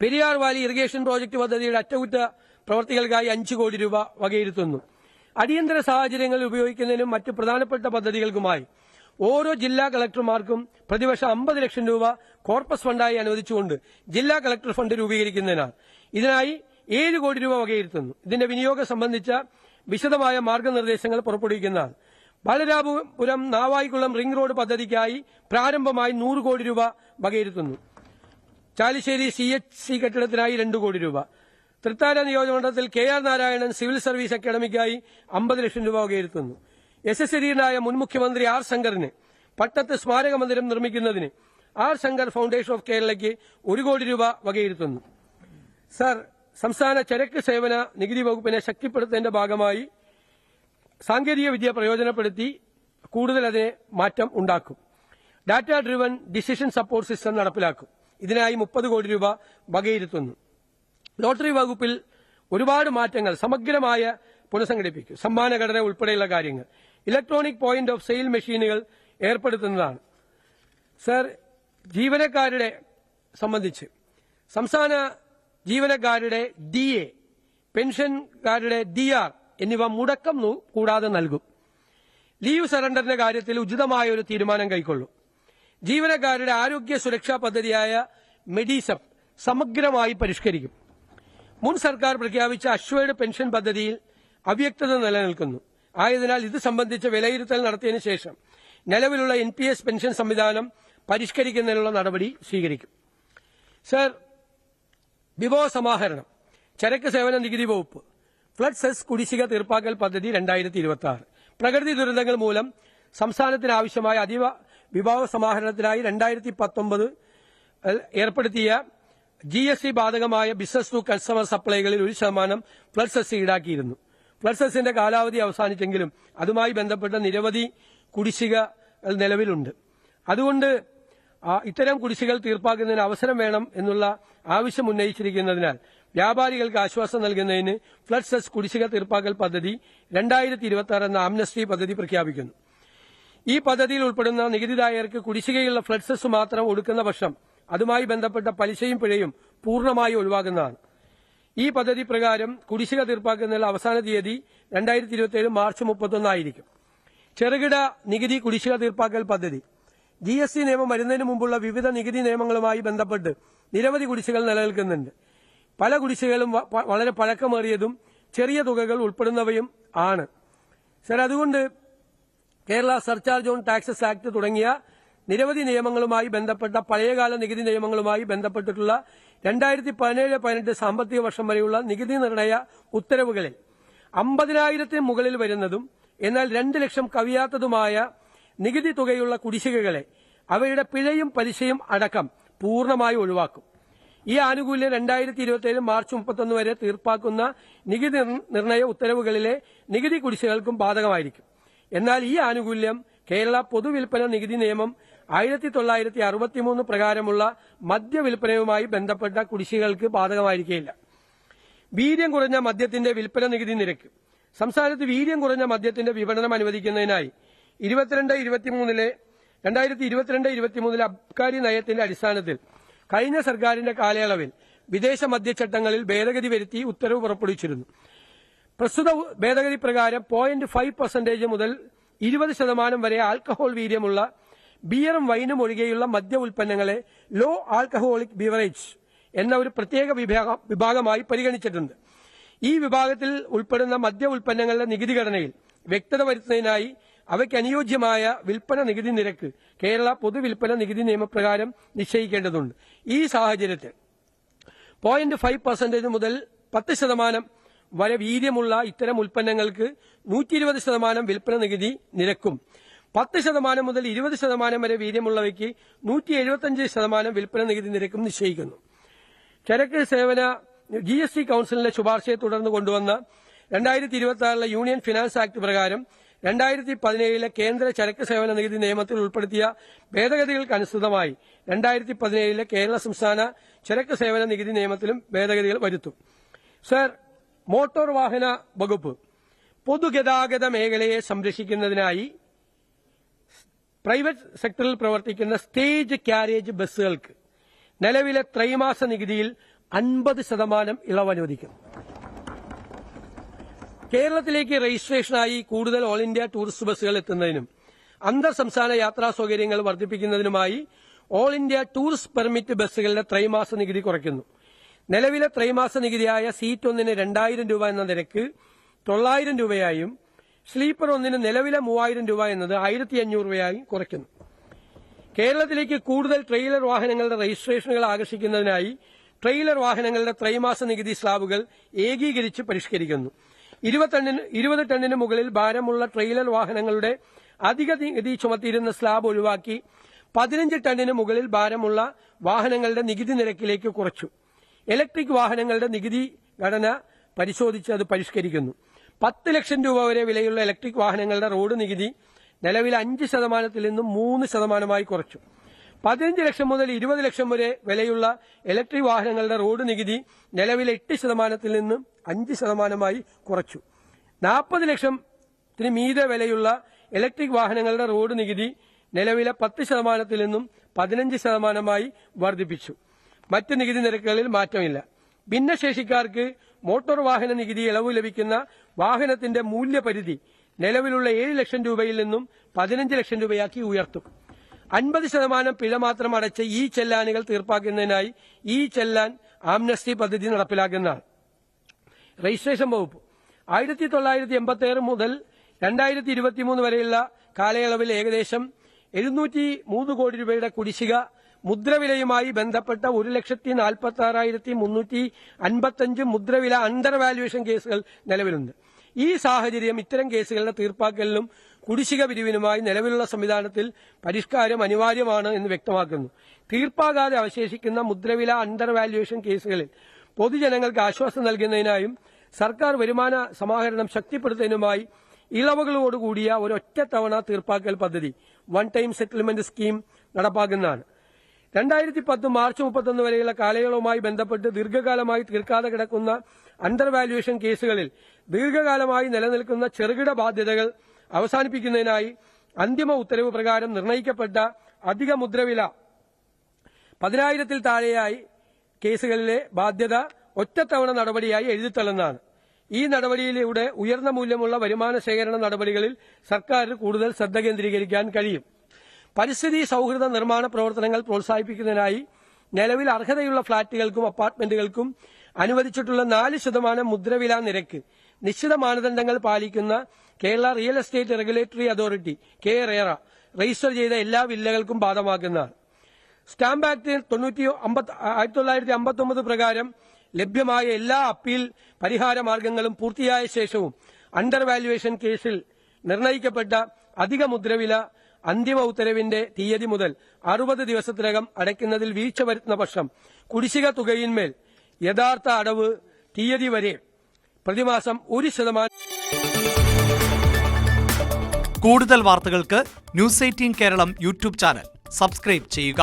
Periyar Valley irrigation project പദ്ധതിയുടെ അറ്റകുറ്റ പ്രവർത്തികൾക്കായി 5 കോടി രൂപ വകയിരുത്തുന്നു. അടിയന്തര സാഹചര്യങ്ങളിൽ ഉപയോഗിക്കുന്നതിനും മറ്റ് പ്രധാനപ്പെട്ട പദ്ധതികൾക്കുമായി ഓരോ ജില്ലാ കളക്ടർമാർക്കും പ്രതിവർഷം 50 ലക്ഷം രൂപ കോർപ്പസ് ഫണ്ടായി അനുവദിച്ചുകൊണ്ട് ജില്ലാ കളക്ടർ ഫണ്ട് രൂപീകരിക്കുന്നതിനാണ്. ഇതിനായി 7 കോടി രൂപ വകയിരുത്തുന്നു. ഇതിന്റെ വിനിയോഗം സംബന്ധിച്ച വിശദമായ മാർഗനിർദ്ദേശങ്ങൾ പുറപ്പെടുവിക്കുന്നതാണ്. ബാലരാമപുരം നാവായിക്കുളം റിംഗ് റോഡ് പദ്ധതിക്കായി പ്രാരംഭമായി 100 കോടി രൂപ വകയിരുത്തുന്നു. ചാലിശ്ശേരി CHC കെട്ടിടത്തിനായി 2 കോടി രൂപ. തൃത്താല നിയോജകമണ്ഡലത്തിൽ KR നാരായണൻ സിവിൽ സർവീസ് അക്കാദമിക്കായി 50 ലക്ഷം രൂപ വകയിരുത്തുന്നു. യശസ്വരീയനായ മുൻ മുഖ്യമന്ത്രി R. ശങ്കറിന് പട്ടത്ത് സ്മാരക മന്ദിരം നിർമ്മിക്കുന്നതിന് R. ശങ്കർ ഫൌണ്ടേഷൻ ഓഫ് കേരളയ്ക്ക് 1 കോടി രൂപ വകയിരുത്തുന്നു. സർ, സംസ്ഥാന ചരക്ക് സേവന നികുതി വകുപ്പിനെ ശക്തിപ്പെടുത്തുന്നതിന്റെ ഭാഗമായി സാങ്കേതിക വിദ്യ പ്രയോജനപ്പെടുത്തി കൂടുതൽ അതിനെ മാറ്റം ഉണ്ടാക്കും. Data driven decision support system നടപ്പിലാക്കും. ഇതിനായി 30 കോടി രൂപ വകയിരുത്തുന്നു. ലോട്ടറി വകുപ്പിൽ ഒരുപാട് മാറ്റങ്ങൾ സമഗ്രമായ പുനഃസംഘടിപ്പിക്കും. സമ്മാനഘടന ഉൾപ്പെടെയുള്ള കാര്യങ്ങൾ. ഇലക്ട്രോണിക് പോയിന്റ് ഓഫ് സെയിൽ മെഷീനുകൾ ഏർപ്പെടുത്തുന്നതാണ്. സർ, ജീവനക്കാരുടെ സംബന്ധിച്ച് സംസ്ഥാന ജീവനക്കാരുടെ DA, പെൻഷൻകാരുടെ DR എന്നിവ മുടക്കം കൂടാതെ നൽകും. ലീവ് സറണ്ടറിന്റെ കാര്യത്തിൽ ഉചിതമായ ഒരു തീരുമാനം കൈക്കൊള്ളും. ജീവനക്കാരുടെ ആരോഗ്യ സുരക്ഷാ പദ്ധതിയായ മെഡിസെപ് സമഗ്രമായി പരിഷ്കരിക്കും. മുൻ സർക്കാർ പ്രഖ്യാപിച്ച അഷ്വേർഡ് പെൻഷൻ പദ്ധതിയിൽ അവ്യക്തത നിലനിൽക്കുന്നു. ആയതിനാൽ ഇത് സംബന്ധിച്ച വിലയിരുത്തൽ നടത്തിയതിനു ശേഷം നിലവിലുള്ള NPS പെൻഷൻ സംവിധാനം പരിഷ്കരിക്കുന്നതിനുള്ള നടപടി സ്വീകരിക്കും. സർ, വിഭവ സമാഹരണം, ചരക്ക് സേവന നികുതി വകുപ്പ്, ഫ്ലഡ് സെസ് കുടിശ്ശിക തീർപ്പാക്കൽ പദ്ധതി 2026. പ്രകൃതി ദുരന്തങ്ങൾ മൂലം സംസ്ഥാനത്തിന് ആവശ്യമായ അതീവ വിഭവ സമാഹരണത്തിനായി 2019 ഏർപ്പെടുത്തിയ GST ബാധകമായ ബിസിനസ് ടു കൺസ്യൂമർ സപ്ലൈകളിൽ 1% ഫ്ലഡ് സെസ് ഈടാക്കിയിരുന്നു. ഫ്ലഡ് സെസിന്റെ കാലാവധി അവസാനിച്ചെങ്കിലും അതുമായി ബന്ധപ്പെട്ട നിരവധി കുടിശ്ശികകൾ നിലവിലുണ്ട്. അതുകൊണ്ട് ഇത്തരം കുടിശ്ശികൾ തീർപ്പാക്കുന്നതിന് അവസരം വേണം എന്നുള്ള ആവശ്യം ഉന്നയിച്ചിരിക്കുന്നതിനാൽ വ്യാപാരികൾക്ക് ആശ്വാസം നൽകുന്നതിന് ഫ്ലഡ് സെസ് കുടിശ്ശിക തീർപ്പാക്കൽ പദ്ധതി 2026 എന്ന ആംനസ്റ്റി പദ്ധതി പ്രഖ്യാപിക്കുന്നു. ഈ പദ്ധതിയിൽ ഉൾപ്പെടുന്ന നികുതിദായകർക്ക് കുടിശ്ശികയുള്ള ഫ്ലഡ് സെസ് മാത്രം ഒടുക്കുന്ന പക്ഷം അതുമായി ബന്ധപ്പെട്ട പലിശയും പിഴയും പൂർണ്ണമായി ഒഴിവാക്കുന്നതാണ്. ഈ പദ്ധതി പ്രകാരം കുടിശ്ശിക തീർപ്പാക്കുന്നതിനുള്ള അവസാന തീയതി 2027 മാർച്ച് 31 ആയിരിക്കും. ചെറുകിട നികുതി കുടിശ്ശിക തീർപ്പാക്കൽ പദ്ധതി. GST നിയമം വരുന്നതിന് മുമ്പുള്ള വിവിധ നികുതി നിയമങ്ങളുമായി ബന്ധപ്പെട്ട് നിരവധി കുടിശ്ശികൾ നിലനിൽക്കുന്നുണ്ട്. പല കുടിശ്ശികളും വളരെ പഴക്കമേറിയതും ചെറിയ തുകകൾ ഉൾപ്പെടുന്നവയും ആണ്. സർ, അതുകൊണ്ട് Kerala surcharge on taxes act തുടങ്ങിയ നിരവധി നിയമങ്ങളുമായി ബന്ധപ്പെട്ട പഴയകാല നികുതി നിയമങ്ങളുമായി ബന്ധപ്പെട്ടിട്ടുള്ള 2017-18 സാമ്പത്തിക വർഷം വരെയുള്ള നികുതി നിർണയ ഉത്തരവുകളിൽ 50,000 മുകളിൽ വരുന്നതും എന്നാൽ 2 ലക്ഷം കവിയാത്തതുമായ നികുതി തുകയുള്ള കുടിശ്ശികകളെ അവയുടെ പിഴയും പലിശയും അടക്കം പൂർണ്ണമായി ഒഴിവാക്കും. ഈ ആനുകൂല്യം 2027 മാർച്ച് 31 വരെ തീർപ്പാക്കുന്ന നികുതി നിർണയ ഉത്തരവുകളിലെ നികുതി കുടിശ്ശികകൾക്കും ബാധകമായിരിക്കും. എന്നാൽ ഈ ആനുകൂല്യം കേരള പൊതുവിൽപ്പന നികുതി നിയമം 1963 പ്രകാരമുള്ള മദ്യവിൽപ്പനയുമായി ബന്ധപ്പെട്ട കുടിശ്ശികകൾക്ക് ബാധകമായിരിക്കില്ല. വീര്യം കുറഞ്ഞ മദ്യത്തിന്റെ വിൽപ്പന നികുതി നിരക്ക്. സംസ്ഥാനത്ത് വീര്യം കുറഞ്ഞ മദ്യത്തിന്റെ വിപണനം അനുവദിക്കുന്നതിനായി 2022-23 അബ്കാരി നയത്തിന്റെ അടിസ്ഥാനത്തിൽ കഴിഞ്ഞ സർക്കാരിന്റെ കാലയളവിൽ വിദേശ മദ്യചട്ടങ്ങളിൽ ഭേദഗതി വരുത്തി ഉത്തരവ് പുറപ്പെടുവിച്ചിരുന്നു. പ്രസ്തുത ഭേദഗതി പ്രകാരം 0.5% മുതൽ 20% വരെ ആൽക്കഹോൾ വീര്യമുള്ള ബിയറും വൈനും ഒഴികെയുള്ള മദ്യ ഉൽപ്പന്നങ്ങളെ ലോ ആൽക്കഹോളിക് ബിവറേജ് എന്ന ഒരു പ്രത്യേക വിഭാഗമായി പരിഗണിച്ചിട്ടുണ്ട്. ഈ വിഭാഗത്തിൽ ഉൾപ്പെടുന്ന മദ്യ ഉൽപ്പന്നങ്ങളുടെ നികുതി ഘടനയിൽ വ്യക്തത വരുത്തുന്നതിനായി അവയ്ക്ക് അനുയോജ്യമായ വിൽപ്പന നികുതി നിരക്ക് കേരള പൊതുവിൽപ്പന നികുതി നിയമപ്രകാരം നിശ്ചയിക്കേണ്ടതുണ്ട്. ഈ സാഹചര്യത്തിൽ 0.5% മുതൽ 10% വരെ വീര്യമുള്ള ഇത്തരം ഉൽപ്പന്നങ്ങൾക്ക് 120% വിൽപ്പന നികുതി നിരക്കും 10% മുതൽ 20% വരെ വീര്യമുള്ളവയ്ക്ക് 175% വിൽപ്പന നികുതി നിരക്കും നിശ്ചയിക്കുന്നു. ചരക്ക് സേവന GST കൌൺസിലിന്റെ ശുപാർശയെ തുടർന്ന് കൊണ്ടുവന്ന 2026 യൂണിയൻ ഫിനാൻസ് ആക്ട് പ്രകാരം 2017 കേന്ദ്ര ചരക്ക് സേവന നികുതി നിയമത്തിൽ ഉൾപ്പെടുത്തിയ ഭേദഗതികൾക്കനുസൃതമായി 2017 കേരള സംസ്ഥാന ചരക്ക് സേവന നികുതി നിയമത്തിലും ഭേദഗതികൾ വരുത്തും. സർ, മോട്ടോർ വാഹന വകുപ്പ് പൊതുഗതാഗത മേഖലയെ സംരക്ഷിക്കുന്നതിനായി പ്രൈവറ്റ് സെക്ടറിൽ പ്രവർത്തിക്കുന്ന സ്റ്റേജ് കാരേജ് ബസ്സുകൾക്ക് നിലവിലെ ത്രൈമാസ നികുതിയിൽ 50% ഇളവ് അനുവദിക്കും. കേരളത്തിലേക്ക് രജിസ്ട്രേഷനായി കൂടുതൽ ഓൾ ഇന്ത്യ ടൂറിസ്റ്റ് ബസ്സുകൾ എത്തുന്നതിനും അന്തർ സംസ്ഥാന യാത്രാ സൌകര്യങ്ങൾ വർദ്ധിപ്പിക്കുന്നതിനുമായി ഓൾ ഇന്ത്യ ടൂറിസ്റ്റ് പെർമിറ്റ് ബസ്സുകളുടെ ത്രൈമാസ നികുതി കുറയ്ക്കുന്നു. നിലവിലെ ത്രൈമാസ നികുതിയായ സീറ്റ് ഒന്നിന് 2000 രൂപ എന്ന നിരക്ക് 900 രൂപയായും സ്ലീപ്പർ ഒന്നിന് നിലവിലെ 3000 രൂപ എന്നത് 1500 രൂപയായും കുറയ്ക്കുന്നു. കേരളത്തിലേക്ക് കൂടുതൽ ട്രെയിലർ വാഹനങ്ങളുടെ രജിസ്ട്രേഷനുകൾ ആകർഷിക്കുന്നതിനായി ട്രെയിലർ വാഹനങ്ങളുടെ ത്രൈമാസ നികുതി സ്ലാബുകൾ ഏകീകരിച്ച് പരിഷ്കരിക്കുന്നു. 20 ടണ്ണിന് മുകളിൽ ഭാരമുള്ള ട്രെയിലർ വാഹനങ്ങളുടെ അധിക നികുതി ചുമത്തിയിരുന്ന സ്ലാബ് ഒഴിവാക്കി 15 ടണ്ണിന് മുകളിൽ ഭാരമുള്ള വാഹനങ്ങളുടെ നികുതി നിരക്കിലേക്ക് കുറച്ചു. ഇലക്ട്രിക് വാഹനങ്ങളുടെ നികുതി ഘടന പരിശോധിച്ച് അത് പരിഷ്കരിക്കുന്നു. 10 ലക്ഷം രൂപ വരെ വിലയുള്ള ഇലക്ട്രിക് വാഹനങ്ങളുടെ റോഡ് നികുതി നിലവിൽ 5% നിന്നും 3% കുറച്ചു. 15 ലക്ഷം മുതൽ 20 ലക്ഷം വരെ വിലയുള്ള ഇലക്ട്രിക് വാഹനങ്ങളുടെ റോഡ് നികുതി നിലവിലെ 8% നിന്നും 5% കുറച്ചു. 40 ലക്ഷത്തിന് മീതെ വിലയുള്ള ഇലക്ട്രിക് വാഹനങ്ങളുടെ റോഡ് നികുതി നിലവിലെ 10% നിന്നും 15% വർദ്ധിപ്പിച്ചു. മറ്റ് നികുതി നിരക്കുകളിൽ മാറ്റമില്ല. ഭിന്നശേഷിക്കാർക്ക് മോട്ടോർ വാഹന നികുതി ഇളവ് ലഭിക്കുന്ന വാഹനത്തിന്റെ മൂല്യപരിധി നിലവിലുള്ള 7 ലക്ഷം രൂപയിൽ നിന്നും 15 ലക്ഷം രൂപയാക്കി ഉയർത്തും. 50% പിഴ മാത്രം അടച്ച് ഈ ചെല്ലാനുകൾ തീർപ്പാക്കുന്നതിനായി ഈ ചെല്ലാൻ ആംനസ്റ്റി പദ്ധതി നടപ്പിലാക്കുന്നതാണ്. രജിസ്ട്രേഷൻ വകുപ്പ് 1986 മുതൽ 2023 വരെയുള്ള കാലയളവിൽ ഏകദേശം 703 കോടി രൂപയുടെ കുടിശ്ശിക മുദ്രവിലയുമായി ബന്ധപ്പെട്ട 1,46,355 മുദ്രവില അണ്ടർ വാല്യുവേഷൻ കേസുകൾ നിലവിലുണ്ട്. ഈ സാഹചര്യം ഇത്തരം കേസുകളുടെ തീർപ്പാക്കലിനും കുടിശ്ശിക പിരിവിനുമായി നിലവിലുള്ള സംവിധാനത്തിൽ പരിഷ്കാരം അനിവാര്യമാണ് എന്ന് വ്യക്തമാക്കുന്നു. തീർപ്പാകാതെ അവശേഷിക്കുന്ന മുദ്രവില അണ്ടർ വാല്യുവേഷൻ കേസുകളിൽ പൊതുജനങ്ങൾക്ക് ആശ്വാസം നൽകുന്നതിനായും സർക്കാർ വരുമാന സമാഹരണം ശക്തിപ്പെടുത്തുന്നതിനുമായി ഇളവുകളോടുകൂടിയ ഒരൊറ്റത്തവണ തീർപ്പാക്കൽ പദ്ധതി വൺ ടൈം സെറ്റിൽമെന്റ് സ്കീം നടപ്പാക്കുന്നതാണ്. 2010 മാർച്ച് 31 വരെയുള്ള കാലയളവുമായി ബന്ധപ്പെട്ട് ദീർഘകാലമായി തീർക്കാതെ കിടക്കുന്ന അണ്ടർ വാല്യുവേഷൻ കേസുകളിൽ ദീർഘകാലമായി നിലനിൽക്കുന്ന ചെറുകിട ബാധ്യതകൾ അവസാനിപ്പിക്കുന്നതിനായി അന്തിമ ഉത്തരവ് പ്രകാരം നിർണയിക്കപ്പെട്ട അധിക മുദ്രവില 10,000-ൽ താഴെയായി കേസുകളിലെ ബാധ്യത ഒറ്റത്തവണ നടപടിയായി എഴുതിത്തള്ളുന്നതാണ്. ഈ നടപടിയിലൂടെ ഉയർന്ന മൂല്യമുള്ള വരുമാന ശേഖരണ നടപടികളിൽ സർക്കാരിന് കൂടുതൽ ശ്രദ്ധ കേന്ദ്രീകരിക്കാൻ കഴിയും. പരിസ്ഥിതി സൌഹൃദ നിർമ്മാണ പ്രവർത്തനങ്ങൾ പ്രോത്സാഹിപ്പിക്കുന്നതിനായി നിലവിൽ അർഹതയുള്ള ഫ്ളാറ്റുകൾക്കും അപ്പാർട്ട്മെന്റുകൾക്കും അനുവദിച്ചിട്ടുള്ള 4% മുദ്രവില നിരക്ക് നിശ്ചിത മാനദണ്ഡങ്ങൾ പാലിക്കുന്ന Kerala real estate regulatory authority (KRERA) register ചെയ്ത എല്ലാ വില്ലകൾക്കും ബാധകമാക്കുന്നതാണ്. സ്റ്റാമ്പ് ആക്ട് 1959 പ്രകാരം ലഭ്യമായ എല്ലാ അപ്പീൽ പരിഹാര മാർഗങ്ങളും പൂർത്തിയായ ശേഷവും അണ്ടർ വാല്യുവേഷൻ കേസിൽ നിർണയിക്കപ്പെട്ട അധിക മുദ്രവില അന്തിമ ഉത്തരവിന്റെ തീയതി മുതൽ 60 ദിവസത്തിനകം അടയ്ക്കുന്നതിൽ വീഴ്ച വരുത്തുന്ന പക്ഷം കുടിശ്ശിക തുകയിന്മേൽ യഥാർത്ഥ അടവ് തീയതി വരെ പ്രതിമാസം 1%. കൂടുതൽ വാർത്തകൾക്ക് news 18 Keralam YouTube channel subscribe ചെയ്യുക.